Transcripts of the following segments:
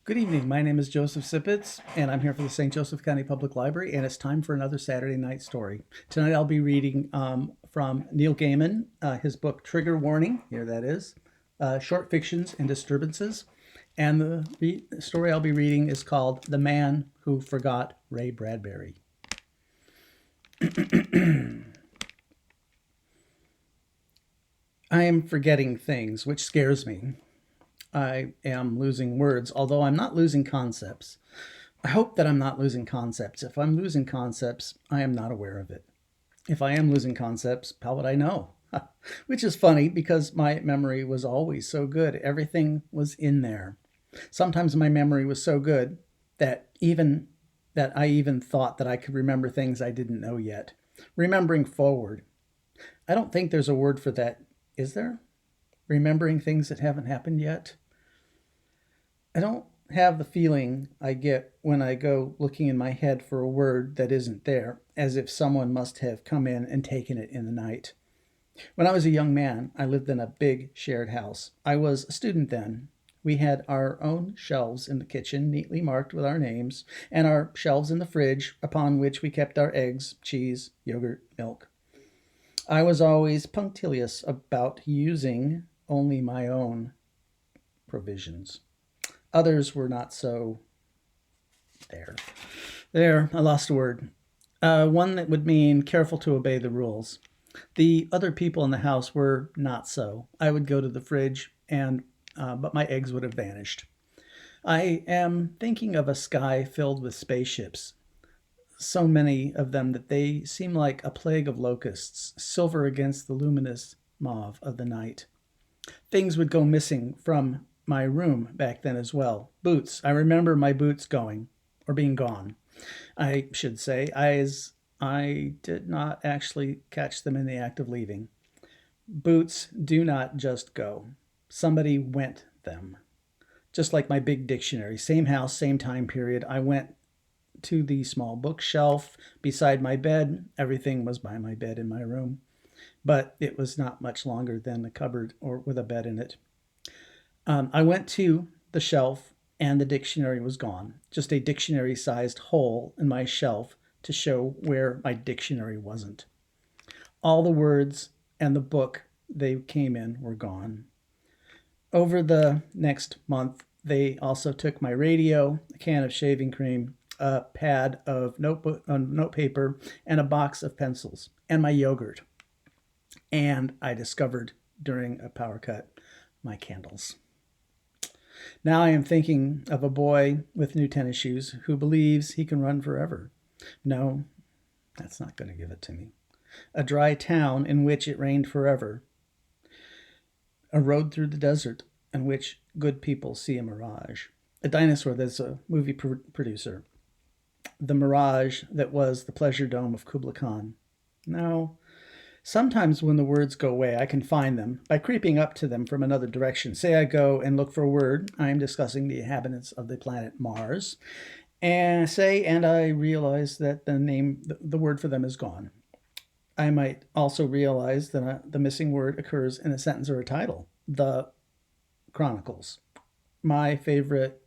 Good evening. My name is Joseph Sipitz, and I'm here for the St. Joseph County Public Library, and it's time for another Saturday night story. Tonight I'll be reading from Neil Gaiman, his book Trigger Warning. Here that is, Short Fictions and Disturbances. And the story I'll be reading is called The Man Who Forgot Ray Bradbury. I am forgetting things, which scares me. I am losing words, although I'm not losing concepts. I hope that I'm not losing concepts. If I'm losing concepts, I am not aware of it. If I am losing concepts, how would I know? Which is funny because my memory was always so good. Everything was in there. Sometimes my memory was so good that I even thought that I could remember things I didn't know yet. Remembering forward. I don't think there's a word for that, is there? Remembering things that haven't happened yet? I don't have the feeling I get when I go looking in my head for a word that isn't there, as if someone must have come in and taken it in the night. When I was a young man, I lived in a big shared house. I was a student then. We had our own shelves in the kitchen, neatly marked with our names, and our shelves in the fridge, upon which we kept our eggs, cheese, yogurt, milk. I was always punctilious about using only my own provisions. Others were not so. There. There, I lost a word. One that would mean careful to obey the rules. The other people in the house were not so. I would go to the fridge, but my eggs would have vanished. I am thinking of a sky filled with spaceships, so many of them that they seem like a plague of locusts, silver against the luminous mauve of the night. Things would go missing from my room back then as well. Boots. I remember my boots going, or being gone, I should say, as I did not actually catch them in the act of leaving. Boots do not just go. Somebody went them. Just like my big dictionary. Same house, same time period. I went to the small bookshelf beside my bed. Everything was by my bed in my room, but it was not much longer than a cupboard or with a bed in it. I went to the shelf and the dictionary was gone. Just a dictionary sized hole in my shelf to show where my dictionary wasn't. All the words and the book they came in were gone. Over the next month, they also took my radio, a can of shaving cream, a pad of note paper, and a box of pencils, and my yogurt. And I discovered during a power cut my candles. Now I am thinking of a boy with new tennis shoes who believes he can run forever. No, that's not going to give it to me. A dry town in which it rained forever. A road through the desert in which good people see a mirage. A dinosaur that's a movie producer. The mirage that was the pleasure dome of Kubla Khan. No, sometimes when the words go away, I can find them by creeping up to them from another direction. Say I go and look for a word. I am discussing the inhabitants of the planet Mars. And I realize that the word for them is gone. I might also realize that the missing word occurs in a sentence or a title. The Chronicles. My favorite.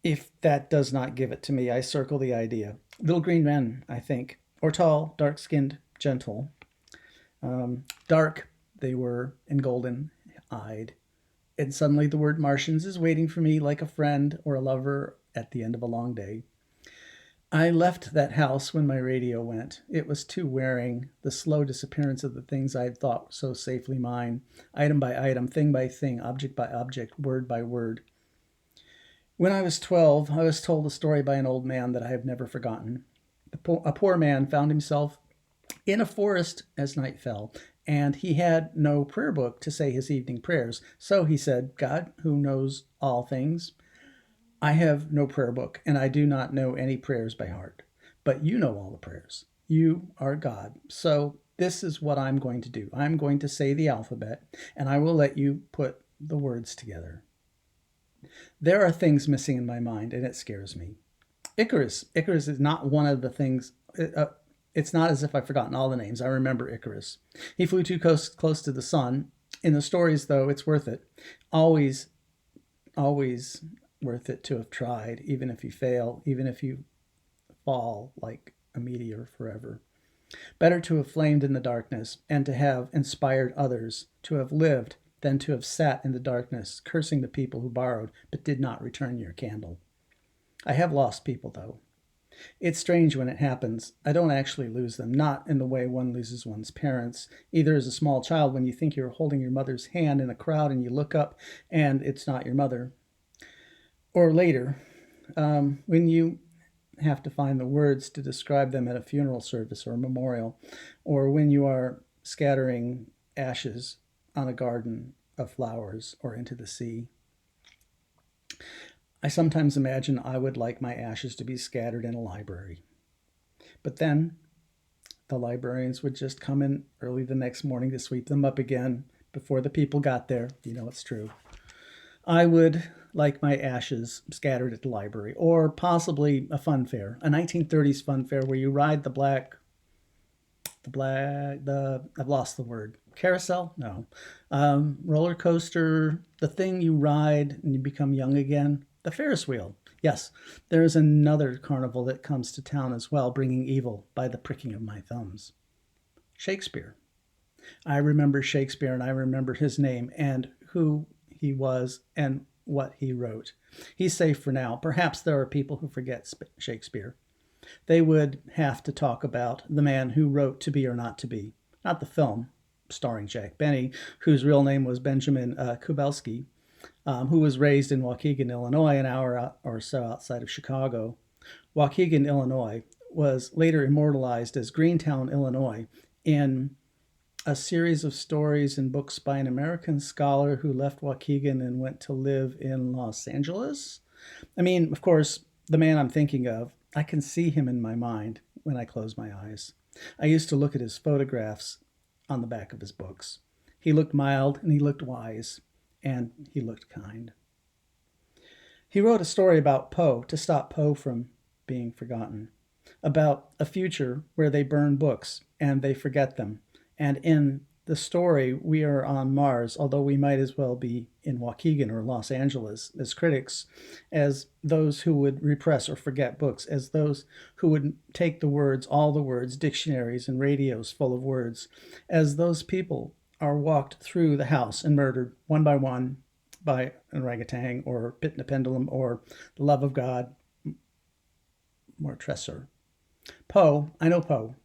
If that does not give it to me, I circle the idea. Little green men, I think, or tall, dark skinned, gentle. Dark, they were, and golden eyed. And suddenly the word Martians is waiting for me like a friend or a lover at the end of a long day. I left that house when my radio went. It was too wearing, the slow disappearance of the things I had thought so safely mine, item by item, thing by thing, object by object, word by word. When I was 12, I was told a story by an old man that I have never forgotten. A poor man found himself in a forest as night fell, and he had no prayer book to say his evening prayers. So he said, God, who knows all things, I have no prayer book, and I do not know any prayers by heart. But you know all the prayers. You are God. So this is what I'm going to do. I'm going to say the alphabet, and I will let you put the words together. There are things missing in my mind, and it scares me. Icarus. Icarus is not one of the things. It's not as if I've forgotten all the names. I remember Icarus. He flew too close to the sun. In the stories, though, it's worth it. Always always worth it to have tried, even if you fail, even if you fall like a meteor forever. Better to have flamed in the darkness and to have inspired others, to have lived, than to have sat in the darkness, cursing the people who borrowed but did not return your candle. I have lost people, though. It's strange when it happens. I don't actually lose them, not in the way one loses one's parents. Either as a small child when you think you're holding your mother's hand in a crowd and you look up and it's not your mother. Or later, when you have to find the words to describe them at a funeral service or a memorial, or when you are scattering ashes on a garden of flowers or into the sea. I sometimes imagine I would like my ashes to be scattered in a library. But then the librarians would just come in early the next morning to sweep them up again before the people got there. You know it's true. I would like my ashes scattered at the library, or possibly a fun fair, a 1930s fun fair where you ride I've lost the word. Carousel? No. Roller coaster, the thing you ride and you become young again. The Ferris wheel. Yes, there is another carnival that comes to town as well, bringing evil by the pricking of my thumbs. Shakespeare. I remember Shakespeare and I remember his name and who he was and what he wrote. He's safe for now. Perhaps there are people who forget Shakespeare. They would have to talk about the man who wrote To Be or Not to Be, not the film starring Jack Benny, whose real name was Benjamin Kubelski, who was raised in Waukegan, Illinois, an hour or so outside of Chicago. Waukegan, Illinois, was later immortalized as Greentown, Illinois, in a series of stories and books by an American scholar who left Waukegan and went to live in Los Angeles. I mean, of course, the man I'm thinking of, I can see him in my mind when I close my eyes. I used to look at his photographs on the back of his books. He looked mild and he looked wise and he looked kind. He wrote a story about Poe to stop Poe from being forgotten, about a future where they burn books and they forget them. And in the story, we are on Mars, although we might as well be in Waukegan or Los Angeles as critics, as those who would repress or forget books, as those who would take the words, all the words, dictionaries and radios full of words, as those people are walked through the house and murdered one by an orangutan or Pit in a Pendulum or the love of God, Mortresser. Poe, I know Poe,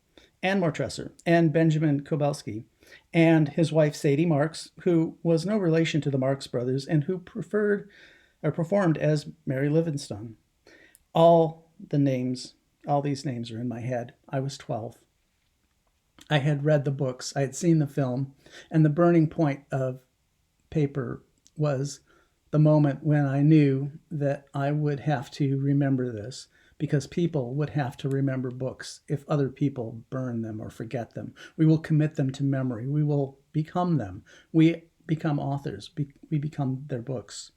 and Mortresser, and Benjamin Kobelski, and his wife Sadie Marks, who was no relation to the Marx brothers and who performed as Mary Livingstone. All these names are in my head. I was 12. I had read the books, I had seen the film, and the burning point of paper was the moment when I knew that I would have to remember this, because people would have to remember books if other people burn them or forget them. We will commit them to memory. We will become them. We become authors. We become their books.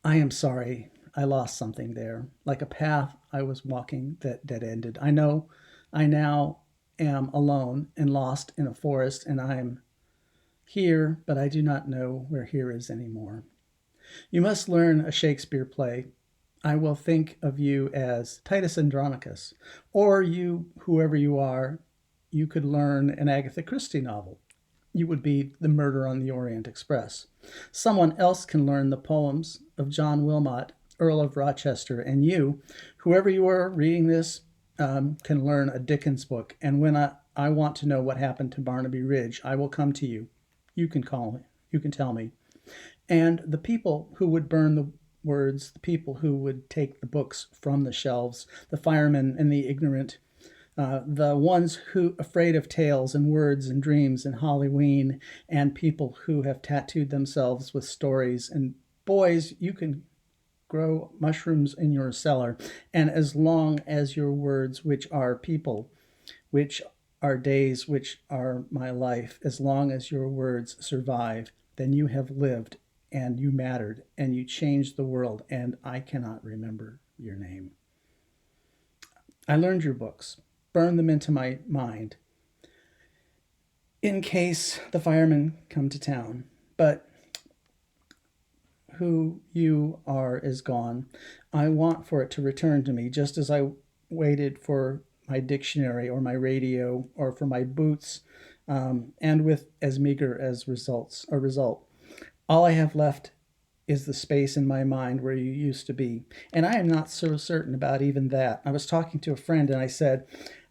I am sorry I lost something there, like a path I was walking that dead-ended. I know I now am alone and lost in a forest, and I am here, but I do not know where here is anymore. You must learn a Shakespeare play. I will think of you as Titus Andronicus, or you, whoever you are, you could learn an Agatha Christie novel. You would be The Murder on the Orient Express. Someone else can learn the poems of John Wilmot, Earl of Rochester, and you, whoever you are reading this, can learn a Dickens book. And when I want to know what happened to Barnaby Ridge, I will come to you. You can call me. You can tell me. And the people who would burn the words, the people who would take the books from the shelves, the firemen and the ignorant, the ones who afraid of tales and words and dreams and Halloween, and people who have tattooed themselves with stories. And boys, you can grow mushrooms in your cellar. And as long as your words, which are people, which are days, which are my life, as long as your words survive, then you have lived and you mattered and you changed the world, and I cannot remember your name. I learned your books, burned them into my mind in case the firemen come to town. But who you are is gone. I want for it to return to me, just as I waited for my dictionary or my radio or for my boots, and with as meager as a result. All I have left is the space in my mind where you used to be. And I am not so certain about even that. I was talking to a friend and I said,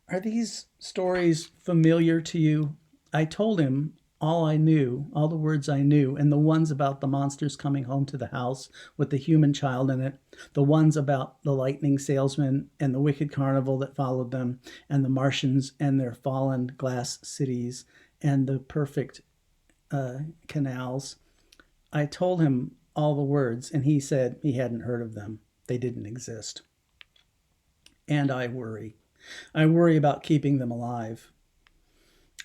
"Are these stories familiar to you?" I told him all I knew, all the words I knew, and the ones about the monsters coming home to the house with the human child in it, the ones about the lightning salesman and the wicked carnival that followed them, and the Martians and their fallen glass cities, and the perfect canals. I told him all the words, and he said he hadn't heard of them. They didn't exist. And I worry. I worry about keeping them alive.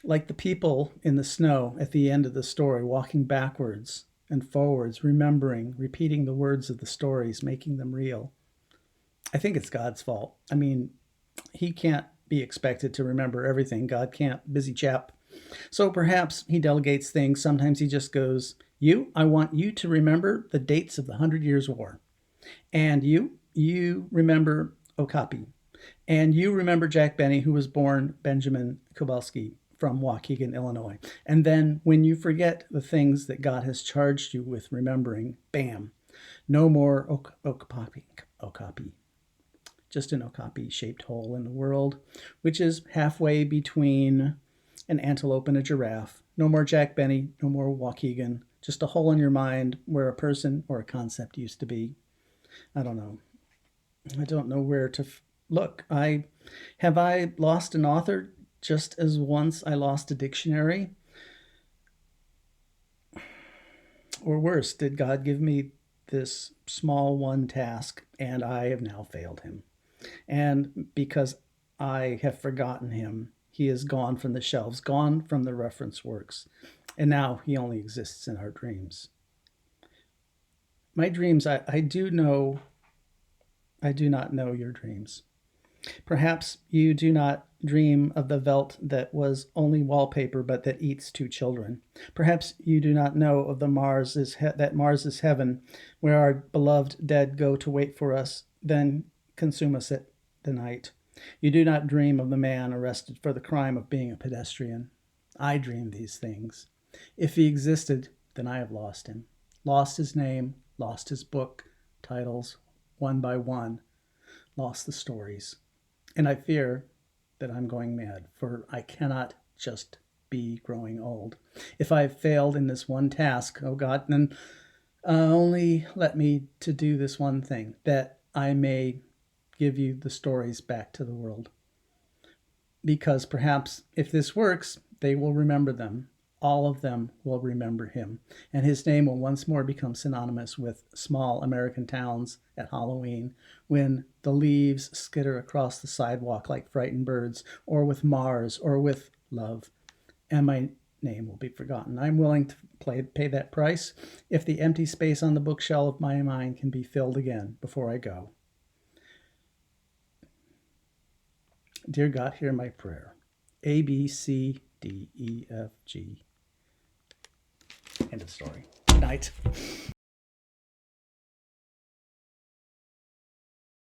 Like the people in the snow at the end of the story, walking backwards and forwards, remembering, repeating the words of the stories, making them real. I think it's God's fault. I mean, he can't be expected to remember everything. God can't, busy chap. So perhaps he delegates things. Sometimes he just goes, I want you to remember the dates of the 100 Years' War. And you remember Okapi. And you remember Jack Benny, who was born Benjamin Kowalski from Waukegan, Illinois. And then when you forget the things that God has charged you with remembering, bam, no more Okapi. Just an Okapi-shaped hole in the world, which is halfway between an antelope and a giraffe. No more Jack Benny, no more Waukegan. Just a hole in your mind where a person or a concept used to be. I don't know. I don't know where to look. Have I lost an author just as once I lost a dictionary? Or worse, did God give me this small one task and I have now failed him? And because I have forgotten him, he is gone from the shelves, gone from the reference works, and now he only exists in our dreams. My dreams, I do not know your dreams. Perhaps you do not dream of the Welt that was only wallpaper but that eats two children. Perhaps you do not know of the that Mars is heaven, where our beloved dead go to wait for us, then consume us at the night. You do not dream of the man arrested for the crime of being a pedestrian. I dream these things. If he existed, then I have lost him. Lost his name, lost his book, titles, one by one, lost the stories. And I fear that I'm going mad, for I cannot just be growing old. If I have failed in this one task, oh God, then only let me to do this one thing, that I may give you the stories back to the world. Because perhaps if this works, they will remember them. All of them will remember him, and his name will once more become synonymous with small American towns at Halloween, when the leaves skitter across the sidewalk like frightened birds, or with Mars, or with love, and my name will be forgotten. I'm willing to pay that price if the empty space on the bookshelf of my mind can be filled again before I go. Dear God, hear my prayer. A, B, C, D, E, F, G. End of story. Good night.